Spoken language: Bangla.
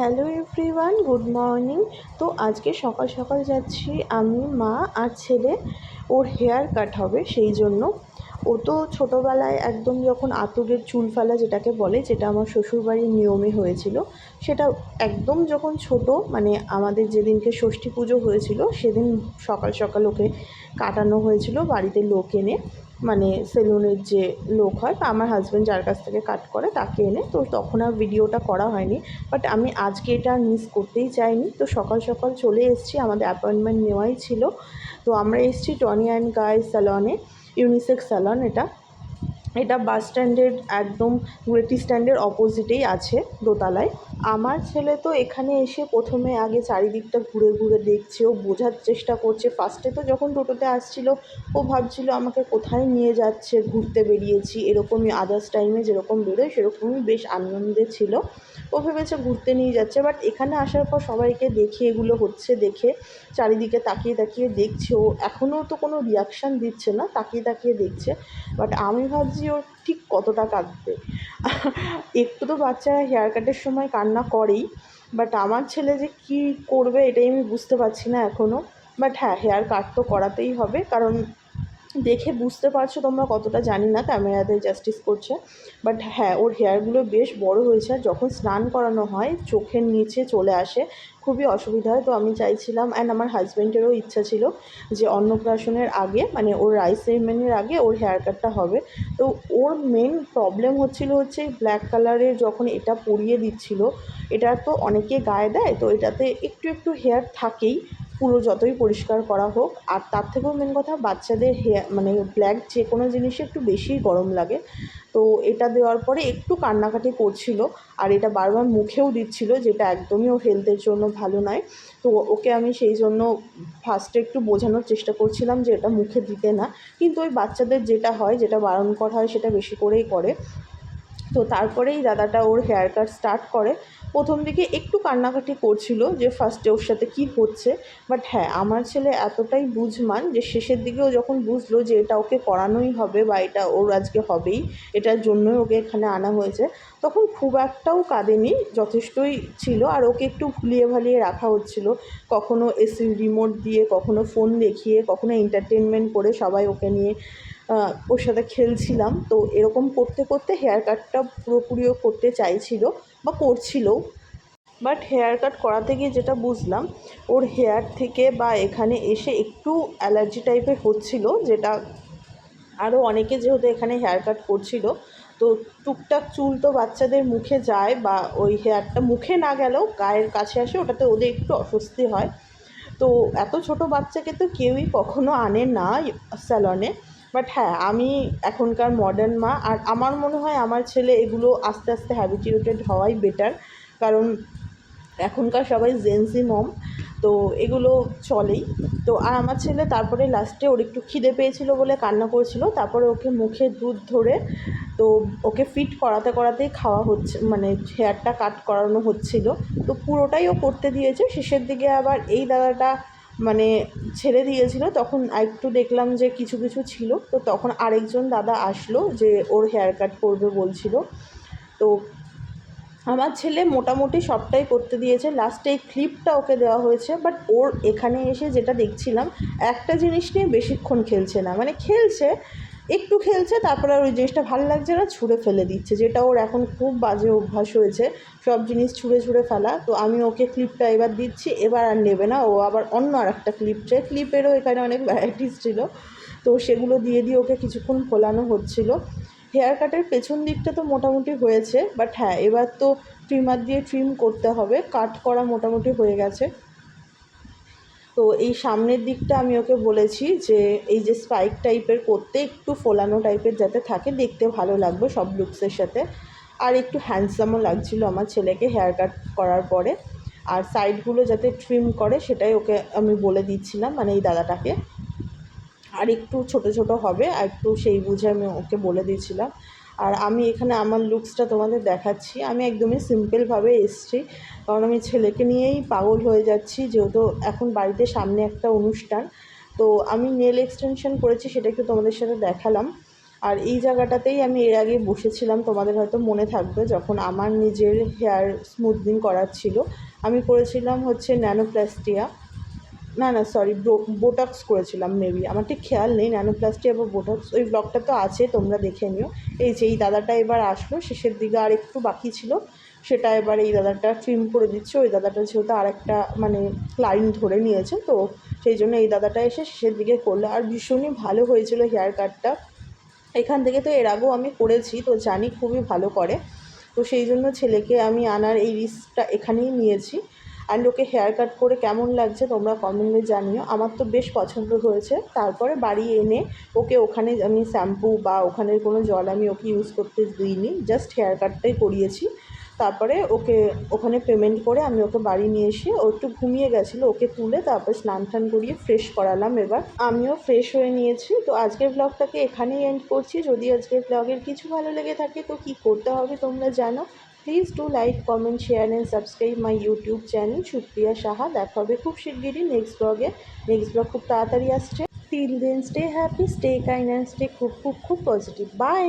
Hello everyone, good morning. তো আজকে সকাল সকাল যাচ্ছি আমি, মা আর ছেলে। ওর হেয়ার কাট হবে, সেই জন্য। ও তো ছোটোবেলায় একদম যখন আতুরের চুল ফেলা যেটাকে বলে, যেটা আমার শ্বশুরবাড়ির নিয়মে হয়েছিল, সেটা একদম যখন ছোট, মানে আমাদের যেদিনকে ষষ্ঠী পুজো হয়েছিল সেদিন সকাল সকাল ওকে কাটানো হয়েছিল বাড়িতে লোক এনে, মানে সেলুনের যে লোক হয় বা আমার হাজব্যান্ড যার কাছ থেকে কাট করে তাকে এনে। তো তখন আর ভিডিওটা করা হয়নি, বাট আমি আজকে এটা আর মিস করতেই চাইনি। তো সকাল সকাল চলে এসেছি, আমাদের অ্যাপয়েন্টমেন্ট নেওয়াই ছিল। তো আমরা এসেছি টনি অ্যান্ড গাই স্যালনে, ইউনিসেক্স স্যালন। এটা এটা বাস স্ট্যান্ডের একদম গ্রেটি স্ট্যান্ডের অপোজিটেই আছে, দোতলায়। আমার ছেলে তো এখানে এসে প্রথমে আগে চারিদিকটা ঘুরে ঘুরে দেখছে, ও বোঝার চেষ্টা করছে। ফার্স্টে তো যখন টোটোতে আসছিল ও ভাবছিল আমাকে কোথায় নিয়ে যাচ্ছে, ঘুরতে বেরিয়েছি এরকমই, আদার্স টাইমে যেরকম বেরোয় সেরকমই বেশ আনন্দে ছিল। ও ভেবেছে ঘুরতে নিয়ে যাচ্ছে, বাট এখানে আসার পর সবাইকে দেখে, এগুলো হচ্ছে দেখে চারিদিকে তাকিয়ে তাকিয়ে দেখছে। ও এখনও তো কোনো রিয়াকশান দিচ্ছে না, তাকিয়ে তাকিয়ে দেখছে। বাট আমি ভাবছি ওর ঠিক কতটা কাঁদবে। একটু তো বাচ্চারা হেয়ার কাটের সময় কান্না করেই, বাট আমার ছেলে যে কী করবে এটাই আমি বুঝতে পারছি না এখনও। বাট হ্যাঁ, হেয়ার কাট তো করাতেই হবে, কারণ দেখে বুঝতে পারছো তোমরা কতটা জানি না, ক্যামেরাতে জাস্টিস করছে। বাট হ্যাঁ, ওর হেয়ারগুলো বেশ বড় হয়েছে, আর যখন স্নান করানো হয় চোখের নিচে চলে আসে, খুবই অসুবিধা হয়। তো আমি চাইছিলাম, অ্যান্ড আমার হাজব্যান্ডেরও ইচ্ছা ছিল যে অন্নপ্রাশনের আগে, মানে ওর রাইস সেরিমনির আগে ওর হেয়ার কাটটা হবে। তো ওর মেন প্রবলেম হচ্ছে ব্ল্যাক কালারের যখন এটা পরিয়ে দিচ্ছিল, এটা তো অনেকে গায়ে দেয়, তো এটাতে একটু একটু হেয়ার থাকেই, পুরো যতই পরিষ্কার করা হোক। আর তার থেকেও মেন কথা, বাচ্চাদের হেয়ার মানে ব্ল্যাক যে কোনো জিনিসে একটু বেশিই গরম লাগে। তো এটা দেওয়ার পরে একটু কান্নাকাটি করছিল, আর এটা বারবার মুখেও দিচ্ছিল, যেটা একদমই ওর হেলথের জন্য ভালো নয়। তো ওকে আমি সেই জন্য ফার্স্টে একটু বোঝানোর চেষ্টা করছিলাম যে এটা মুখে দিতে না, কিন্তু ওই বাচ্চাদের যেটা হয়, যেটা বারণ করা হয় সেটা বেশি করেই করে। তো তারপরেই দাদাটা ওর হেয়ার কাট স্টার্ট করে। প্রথম দিকে একটু কান্নাকাটি করছিল যে ফার্স্টে ওর সাথে কী হচ্ছে, বাট হ্যাঁ, আমার ছেলে এতটাই বুঝমান যে শেষের দিকেও যখন বুঝলো যে এটা ওকে করানোই হবে বা এটা ওর আজকে হবেই, এটার জন্যই ওকে এখানে আনা হয়েছে, তখন খুব একটাও কাঁদেনি, যথেষ্টই ছিল। আর ওকে একটু ভুলিয়ে ভালিয়ে রাখা হচ্ছিল, কখনো এসির রিমোট দিয়ে, কখনো ফোন দেখিয়ে, কখনো এন্টারটেনমেন্ট করে সবাই ওকে নিয়ে ওর সাথে খেলছিলাম। তো এরকম করতে করতে হেয়ার কাটটা পুরোপুরিও করতে চাইছিল বা করছিলও। বাট হেয়ার কাট করাতে গিয়ে যেটা বুঝলাম, ওর হেয়ার থেকে বা এখানে এসে একটু অ্যালার্জি টাইপের হচ্ছিল, যেটা আরও অনেকে যেহেতু এখানে হেয়ার কাট করছিল, তো টুকটাক চুল তো বাচ্চাদের মুখে যায়, বা ওই হেয়ারটা মুখে না গেলেও গায়ের কাছে আসে, ওটাতে ওদের একটু অস্বস্তি হয়। তো এত ছোট বাচ্চাকে তো কেউই কখনো আনে না স্যালনে। বাট হ্যাঁ, আমি এখনকার মডার্ন মা, আর আমার মনে হয় আমার ছেলে এগুলো আস্তে আস্তে হ্যাবিচুয়েটেড হওয়াই বেটার, কারণ এখনকার সবাই জেনজি মম, তো এগুলো চলেই। তো আর আমার ছেলে তারপরে লাস্টে ওর একটু খিদে পেয়েছিল বলে কান্না করছিল, তারপরে ওকে মুখে দুধ ধরে, তো ওকে ফিট করাতে করাতেই খাওয়া হচ্ছে, মানে হেয়ারটা কাট করানো হচ্ছিল। তো পুরোটাই ও করতে দিয়েছে। শেষের দিকে আবার এই দাদাটা মানে ছেড়ে দিয়েছিল, তখন আরেকটু দেখলাম যে কিছু কিছু ছিল, তো তখন আরেকজন দাদা আসলো যে ওর হেয়ার কাট করবে বলছিল। তো আমার ছেলে মোটামুটি সবটাই করতে দিয়েছে, লাস্টে এই ক্লিপটা ওকে দেওয়া হয়েছে। বাট ওর এখানে এসে যেটা দেখছিলাম, একটা জিনিস নিয়ে বেশিক্ষণ খেলছে না, মানে খেলছে, একটু খেলছে, তারপরে আর ওই জিনিসটা ভালো লাগছে না, ছুঁড়ে ফেলে দিচ্ছে, যেটা ওর এখন খুব বাজে অভ্যাস হয়েছে, সব জিনিস ছুঁড়ে ছুঁড়ে ফেলা। তো আমি ওকে ক্লিপটা এবার দিচ্ছি, এবার আর নেবে না ও, আবার অন্য আর একটা ক্লিপ চাই। ক্লিপেরও এখানে অনেক ভ্যারাইটিস ছিল, তো সেগুলো দিয়ে দিয়ে ওকে কিছুক্ষণ ফোলানো হচ্ছিল। হেয়ার কাটের পেছন দিকটা তো মোটামুটি হয়েছে, বাট হ্যাঁ, এবার তো ট্রিমার দিয়ে ট্রিম করতে হবে। কাট করা মোটামুটি হয়ে গেছে। তো এই সামনের দিকটা আমি ওকে বলেছি যে এই যে স্পাইক টাইপের করতে, একটু ফোলানো টাইপের যাতে থাকে, দেখতে ভালো লাগবে সব লুকসের সাথে, আর একটু হ্যান্ডসামও লাগছিল আমার ছেলেকে হেয়ার কাট করার পরে। আর সাইডগুলো যাতে ট্রিম করে সেটাই ওকে আমি বলে দিচ্ছিলাম, মানে এই দাদাটাকে। আর একটু ছোটো ছোটো হবে, আর একটু সেই বুঝে আমি ওকে বলে দিয়েছিলাম। আর আমি এখানে আমার লুকসটা তোমাদের দেখাচ্ছি। আমি একদমই সিম্পলভাবে এসেছি, কারণ আমি ছেলেকে নিয়েই পাগল হয়ে যাচ্ছি, যেহেতু এখন বাড়িতে সামনে একটা অনুষ্ঠান। তো আমি নেল এক্সটেনশন করেছি, সেটা একটু তোমাদের সাথে দেখালাম। আর এই জায়গাটাতেই আমি এর আগে বসেছিলাম, তোমাদের হয়তো মনে থাকবে, যখন আমার নিজের হেয়ার স্মুথনিং করার ছিল। আমি করেছিলাম হচ্ছে ন্যানোপ্লাস্টিয়া, না সরি, বোটক্স করেছিলাম মেবি, আমার ঠিক খেয়াল নেই ন্যানোপ্লাস্টিয়া বা বোটক্স। ওই ব্লগটা তো আছে, তোমরা দেখে নিও। এই যে এই দাদাটা এবার আসলো শেষের দিকে, আর একটু বাকি ছিল, সেটা এবার এই দাদাটা ট্রিম করে দিচ্ছে। ওই দাদাটা যেহেতু আর একটা মানে ক্লায়েন্ট ধরে নিয়েছে, তো সেই জন্য এই দাদাটা এসে শেষের দিকে করলো। আর ভীষণই ভালো হয়েছিল হেয়ার কাটটা। এখান থেকে তো এর আগেও আমি করেছি, তো জানি খুবই ভালো করে। তো সেই জন্য ছেলেকে আমি আনার এই রিস্কটা এখানেই নিয়েছি। অ্যান্ড ওকে হেয়ার কাট করে কেমন লাগছে তোমরা কমেন্টে জানিও। আমার তো বেশ পছন্দ হয়েছে। তারপরে বাড়ি এনে ওকে ওখানে আমি শ্যাম্পু বা ওখানের কোনো জল আমি ওকে ইউজ করতে দিইনি, জাস্ট হেয়ার কাটটাই করিয়েছি। তারপরে ওকে ওখানে পেমেন্ট করে আমি ওকে বাড়ি নিয়ে এসে, ও একটু ঘুমিয়ে গেছিলো, ওকে তুলে তারপর স্নান টান করিয়ে ফ্রেশ করালাম। এবার আমিও ফ্রেশ হয়ে নিয়েছি। তো আজকের ব্লগটাকে এখানেই এন্ড করছি। যদি আজকের ব্লগের কিছু ভালো লেগে থাকে তো কী করতে হবে তোমরা জানো। Please do like, comment, share and subscribe my YouTube channel Supriya Saha. দেখা হবে খুব শিগগিরই নেক্সট ব্লগে। নেক্সট ব্লগ খুব তাড়াতাড়ি আসছে। Till then stay happy, stay kind and stay খুব খুব খুব পজিটিভ। বাই।